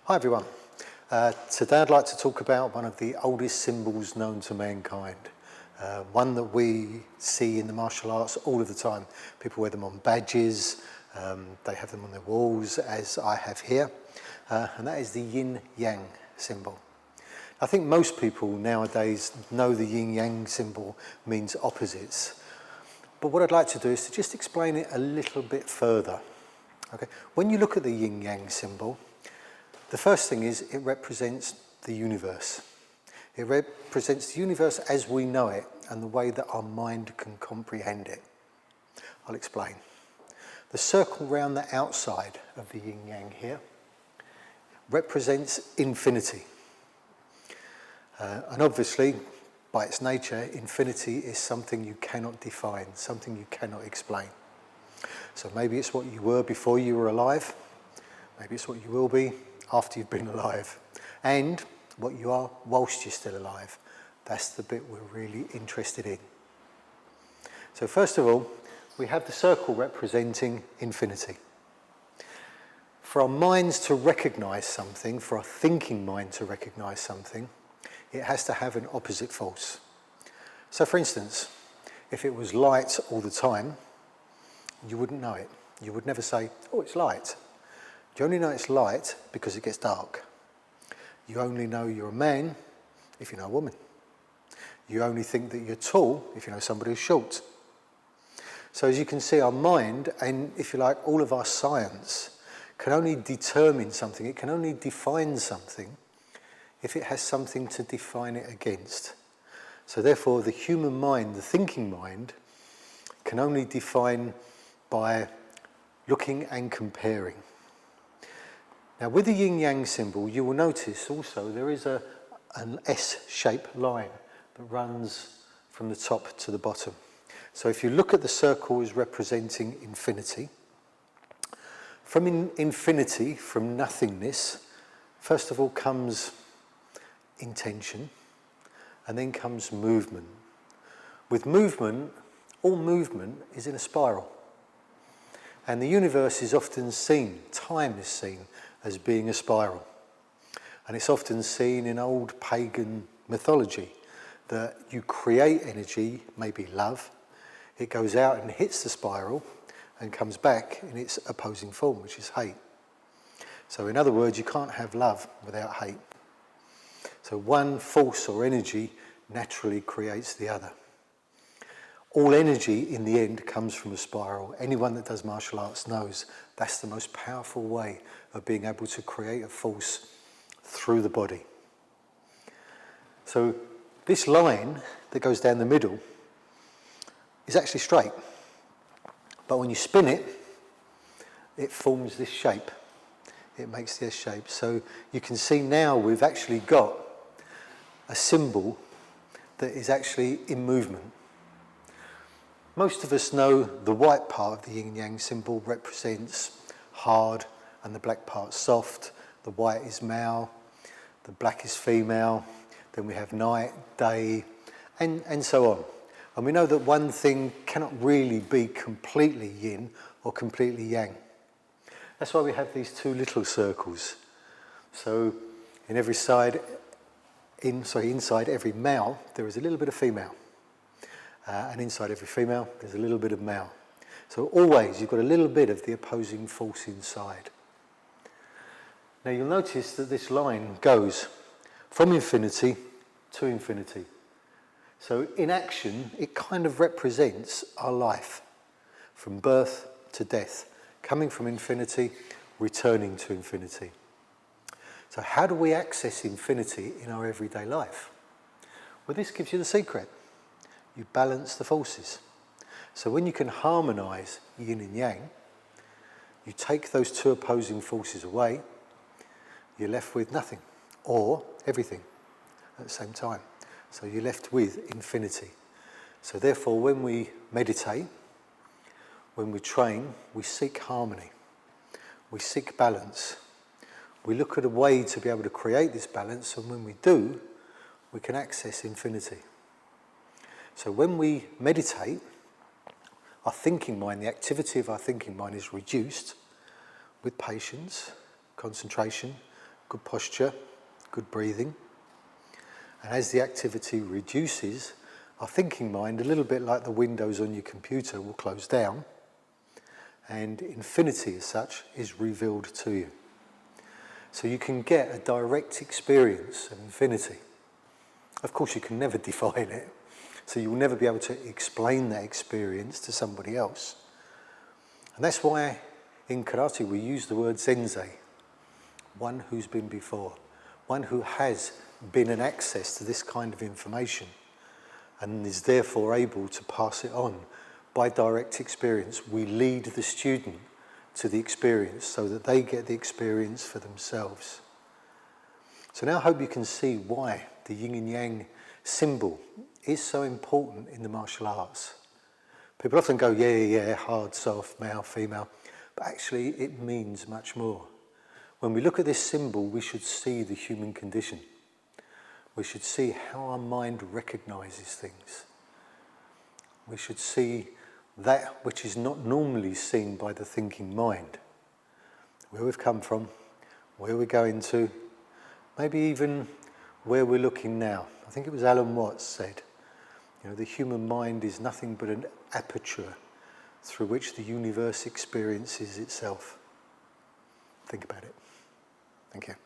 Hi everyone. Today I'd like to talk about one of the oldest symbols known to mankind. One that we see in the martial arts all of the time. People wear them on badges, they have them on their walls, as I have here, and that is the Yin Yang symbol. I think most people nowadays know the Yin Yang symbol means opposites. But what I'd like to do is to just explain it a little bit further. Okay? When you look at the Yin Yang symbol, the first thing is it represents the universe. It represents the universe as we know it and the way that our mind can comprehend it. I'll explain. The circle round the outside of the Yin Yang here represents infinity. And obviously, by its nature, infinity is something you cannot define, something you cannot explain. So maybe it's what you were before you were alive, maybe it's what you will be after you've been alive, and what you are whilst you're still alive. That's the bit we're really interested in. So first of all, we have the circle representing infinity. For our minds to recognise something, for our thinking mind to recognise something, it has to have an opposite force. So for instance, if it was light all the time, you wouldn't know it. You would never say, oh, it's light. You only know it's light because it gets dark. You only know you're a man if you know a woman. You only think that you're tall if you know somebody who's short. So as you can see, our mind, and if you like, all of our science, can only determine something, it can only define something if it has something to define it against. So therefore, the human mind, the thinking mind, can only define by looking and comparing. Now with the Yin Yang symbol, you will notice also there is an S-shaped line that runs from the top to the bottom. So if you look at the circle as representing infinity, from infinity, from nothingness, first of all comes intention, and then comes movement. With movement, all movement is in a spiral. And the universe is often seen, time is seen, as being a spiral. And it's often seen in old pagan mythology that you create energy, maybe love, it goes out and hits the spiral and comes back in its opposing form, which is hate. So in other words, you can't have love without hate. So one force or energy naturally creates the other. All energy in the end comes from a spiral. Anyone that does martial arts knows that's the most powerful way of being able to create a force through the body. So this line that goes down the middle is actually straight. But when you spin it, it forms this shape. It makes this shape. So you can see now we've actually got a symbol that is actually in movement. Most of us know the white part of the Yin Yang symbol represents hard and the black part soft. The white is male, the black is female. Then we have night, day, and so on. And we know that one thing cannot really be completely yin or completely yang. That's why we have these two little circles. So in every side, inside every male, there is a little bit of female. And inside every female, there's a little bit of male. So always you've got a little bit of the opposing force inside. Now you'll notice that this line goes from infinity to infinity. So in action, it kind of represents our life, from birth to death, coming from infinity, returning to infinity. So how do we access infinity in our everyday life? Well, this gives you the secret. You balance the forces. So when you can harmonise yin and yang, you take those two opposing forces away, you're left with nothing, or everything at the same time. So you're left with infinity. So therefore, when we meditate, when we train, we seek harmony. We seek balance. We look at a way to be able to create this balance, and when we do, we can access infinity. So when we meditate, our thinking mind, the activity of our thinking mind is reduced with patience, concentration, good posture, good breathing. And as the activity reduces, our thinking mind, a little bit like the windows on your computer, will close down, and infinity as such is revealed to you. So you can get a direct experience of infinity. Of course, you can never define it, so you will never be able to explain that experience to somebody else. And that's why in karate we use the word sensei, one who's been before, one who has been an access to this kind of information and is therefore able to pass it on by direct experience. We lead the student to the experience so that they get the experience for themselves. So now I hope you can see why the Yin and Yang symbol is so important in the martial arts. People often go, yeah, hard, soft, male, female, but actually it means much more. When we look at this symbol, we should see the human condition. We should see how our mind recognises things. We should see that which is not normally seen by the thinking mind. Where we've come from, where we're going to, maybe even where we're looking now. I think it was Alan Watts said, the human mind is nothing but an aperture through which the universe experiences itself. Think about it. Thank you.